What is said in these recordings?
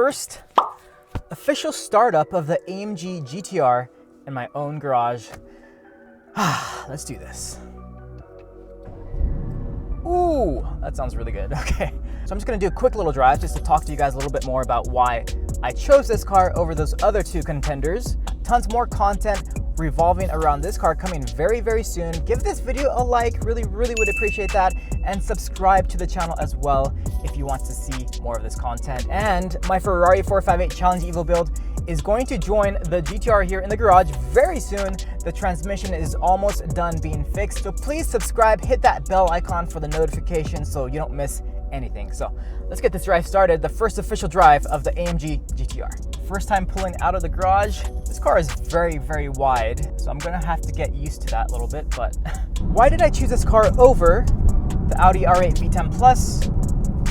first official startup of the AMG GTR in my own garage. Let's do this. Ooh, that sounds really good. Okay, so I'm just gonna do a quick little drive just to talk to you guys a little bit more about why I chose this car over those other two contenders. Tons more content revolving around this car coming very, very soon. Give this video a like, really would appreciate that. And subscribe to the channel as well if you want to see more of this content. And my Ferrari 458 Challenge Evo build is going to join the GTR here in the garage very soon. The transmission is almost done being fixed. So please subscribe, hit that bell icon for the notification so you don't miss anything. So let's get this drive started. The first official drive of the AMG GTR. First time pulling out of the garage. This car is very, very wide, so I'm gonna have to get used to that a little bit, but why did I choose this car over the Audi R8 V10 Plus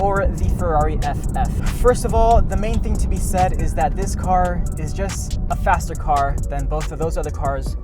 or the Ferrari FF? First of all, the main thing to be said is that this car is just a faster car than both of those other cars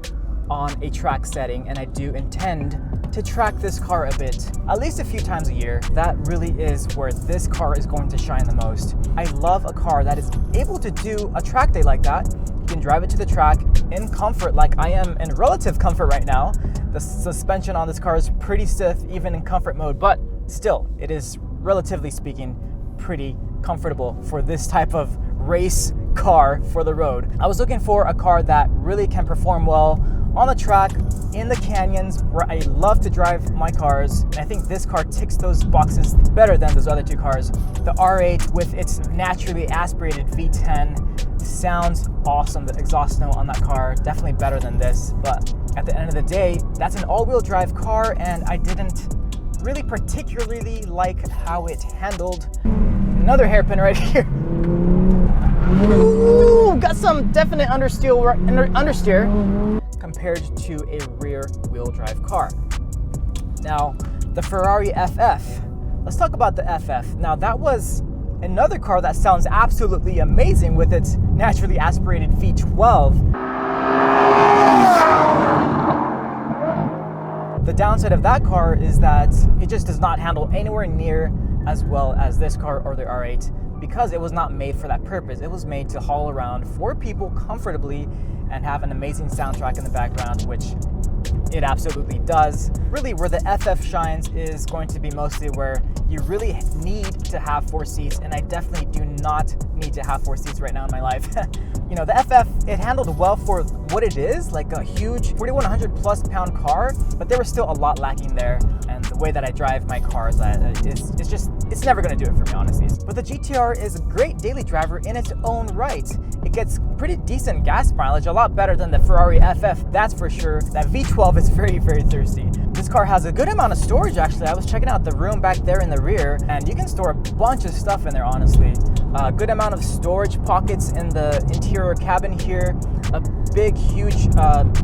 on a track setting, and I do intend to track this car a bit, at least a few times a year. That really is where this car is going to shine the most. I love a car that is able to do a track day like that. You can drive it to the track in comfort, like I am in relative comfort right now. The suspension on this car is pretty stiff, even in comfort mode, but still, it is, relatively speaking, pretty comfortable for this type of race car for the road. I was looking for a car that really can perform well on the track, in the canyons where I love to drive my cars. And I think this car ticks those boxes better than those other two cars. The R8 with its naturally aspirated V10 sounds awesome. The exhaust note on that car, definitely better than this. But at the end of the day, that's an all-wheel drive car, and I didn't really particularly like how it handled. Another hairpin right here. Ooh, got some definite understeer compared to a rear wheel drive car. Now, the Ferrari FF. Let's talk about the FF. Now, that was another car that sounds absolutely amazing with its naturally aspirated V12. The downside of that car is that it just does not handle anywhere near as well as this car or the R8, because it was not made for that purpose. It was made to haul around 4 people comfortably and have an amazing soundtrack in the background, which it absolutely does. Really, where the FF shines is going to be mostly where you really need to have 4 seats, and I definitely do not need to have 4 seats right now in my life. You know, the FF, it handled well for what it is, like a huge 4,100 plus pound car, but there was still a lot lacking there. And the way that I drive my cars, it's never gonna do it for me, honestly. But the GTR is a great daily driver in its own right. It gets pretty decent gas mileage, a lot better than the Ferrari FF, that's for sure. That V12 is very, very thirsty. This car has a good amount of storage, actually. I was checking out the room back there in the rear, and you can store a bunch of stuff in there, honestly. A good amount of storage pockets in the interior cabin here. A big, huge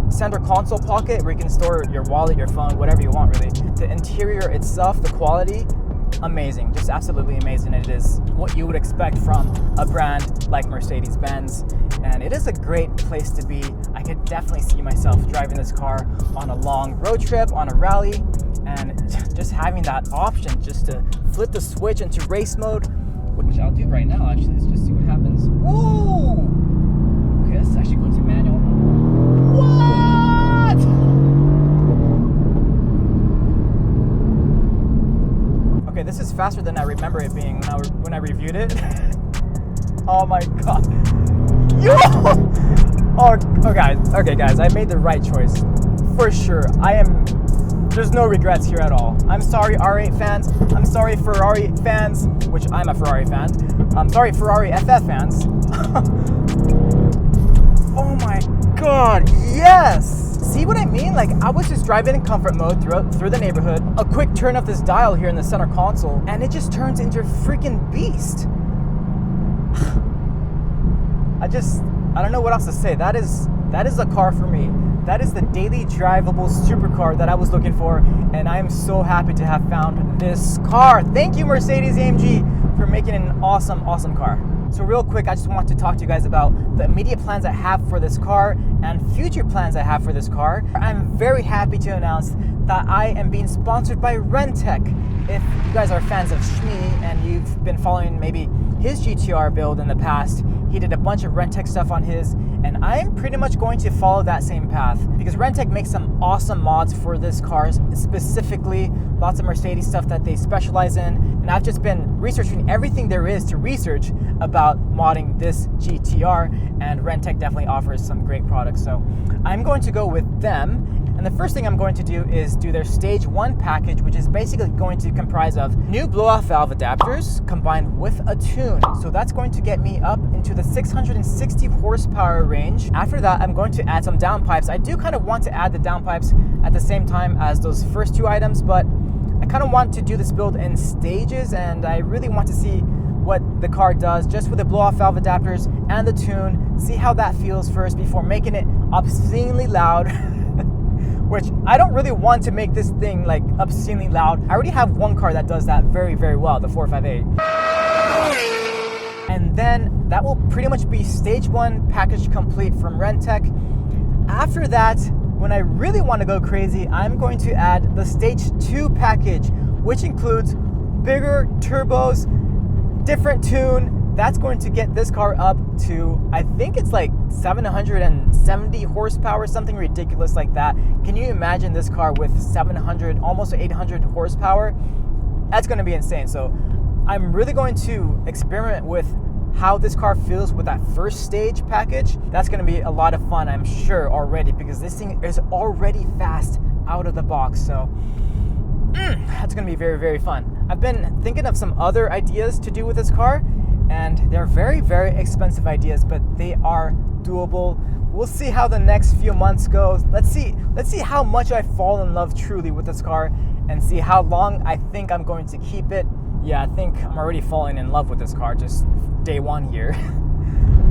center console pocket where you can store your wallet, your phone, whatever you want, really. The interior itself, the quality, amazing, just absolutely amazing. It is what you would expect from a brand like Mercedes-Benz, and it is a great place to be. I could definitely see myself driving this car on a long road trip, on a rally, and just having that option just to flip the switch into race mode, which I'll do right now, actually. Let's just see what happens. Whoa! Okay, let's actually go into manual. What? Okay, this is faster than I remember it being when I reviewed it. Oh my god. Yo! Okay guys, I made the right choice. For sure. There's no regrets here at all. I'm sorry, R8 fans. I'm sorry, Ferrari fans, which I'm a Ferrari fan. I'm sorry, Ferrari FF fans. Oh my god, yes! See what I mean? Like, I was just driving in comfort mode through the neighborhood. A quick turn of this dial here in the center console, and it just turns into a freaking beast. I don't know what else to say. That is a car for me. That is the daily drivable supercar that I was looking for, and I am so happy to have found this car. Thank you, Mercedes AMG, for making an awesome car. So real quick, I just want to talk to you guys about the immediate plans I have for this car and future plans I have for this car. I'm very happy to announce that I am being sponsored by Rentec. If you guys are fans of Shmi and you've been following maybe his GTR build in the past. He did a bunch of Rentec stuff on his, and I'm pretty much going to follow that same path because Rentec makes some awesome mods for this car, specifically lots of Mercedes stuff that they specialize in, and I've just been researching everything there is to research about modding this GTR, and Rentec definitely offers some great products. So I'm going to go with them. And the first thing I'm going to do is do their stage 1 package, which is basically going to comprise of new blow-off valve adapters combined with a tune. So that's going to get me up into the 660 horsepower range. After that, I'm going to add some downpipes. I do kind of want to add the downpipes at the same time as those first 2 items, but I kind of want to do this build in stages, and I really want to see what the car does just with the blow-off valve adapters and the tune, see how that feels first before making it obscenely loud. Which I don't really want to make this thing like obscenely loud. I already have one car that does that very, very well, the 458. And then that will pretty much be stage 1 package complete from Rentec. After that, when I really want to go crazy, I'm going to add the stage 2 package, which includes bigger turbos, different tune. That's going to get this car up to, I think it's like 770 horsepower, something ridiculous like that. Can you imagine this car with 700, almost 800 horsepower? That's going to be insane. So I'm really going to experiment with how this car feels with that first stage package. That's going to be a lot of fun, I'm sure, already, because this thing is already fast out of the box. So that's going to be very, very fun. I've been thinking of some other ideas to do with this car, and they're very, very expensive ideas, but they are doable. We'll see how the next few months goes. Let's see how much I fall in love truly with this car and see how long I think I'm going to keep it. Yeah, I think I'm already falling in love with this car just day 1 here.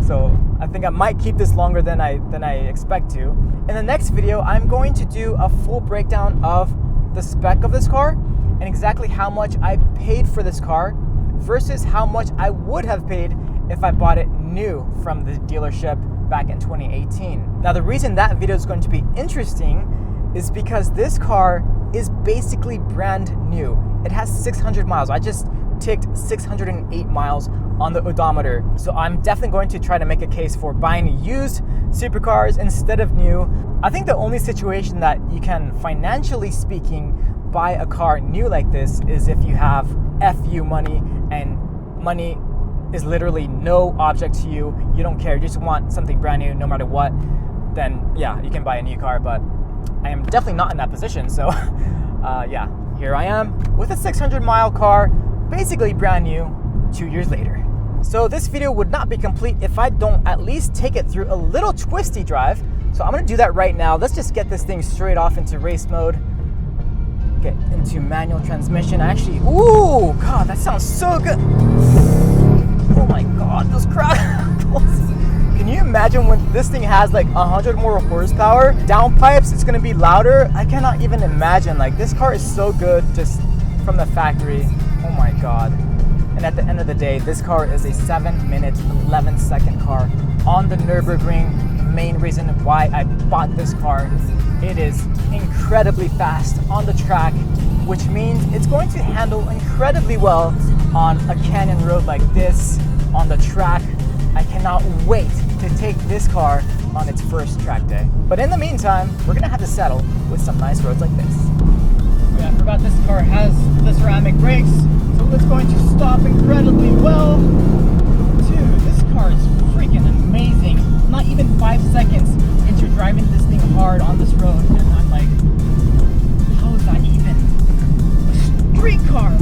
So I think I might keep this longer than I expect to. In the next video, I'm going to do a full breakdown of the spec of this car and exactly how much I paid for this car versus how much I would have paid if I bought it new from the dealership back in 2018. Now, the reason that video is going to be interesting is because this car is basically brand new. It has 600 miles. I just ticked 608 miles on the odometer. So I'm definitely going to try to make a case for buying used supercars instead of new. I think the only situation that you can, financially speaking, buy a car new like this is if you have FU money, and money is literally no object to you. You don't care, you just want something brand new no matter what. Then yeah, you can buy a new car, but I am definitely not in that position. So yeah, here I am with a 600-mile car, basically brand new 2 years later. So this video would not be complete if I don't at least take it through a little twisty drive. So I'm gonna do that right now. Let's just get this thing straight off into race mode. Get into manual transmission. Actually, ooh, God, that sounds so good. Oh my God, those crowd. Can you imagine when this thing has like 100 more horsepower? Downpipes, it's gonna be louder. I cannot even imagine. Like, this car is so good just from the factory. Oh my God. And at the end of the day, this car is a 7-minute, 11-second car on the Nürburgring. Main reason why I bought this car. It is incredibly fast on the track, which means it's going to handle incredibly well on a canyon road like this on the track. I cannot wait to take this car on its first track day. But in the meantime, we're gonna have to settle with some nice roads like this. Oh yeah, I forgot this car has the ceramic brakes, so it's going to stop incredibly well. Dude, this car is freaking amazing. Not even 5 seconds into driving this thing hard on this road, and I'm like, how is that even a street car?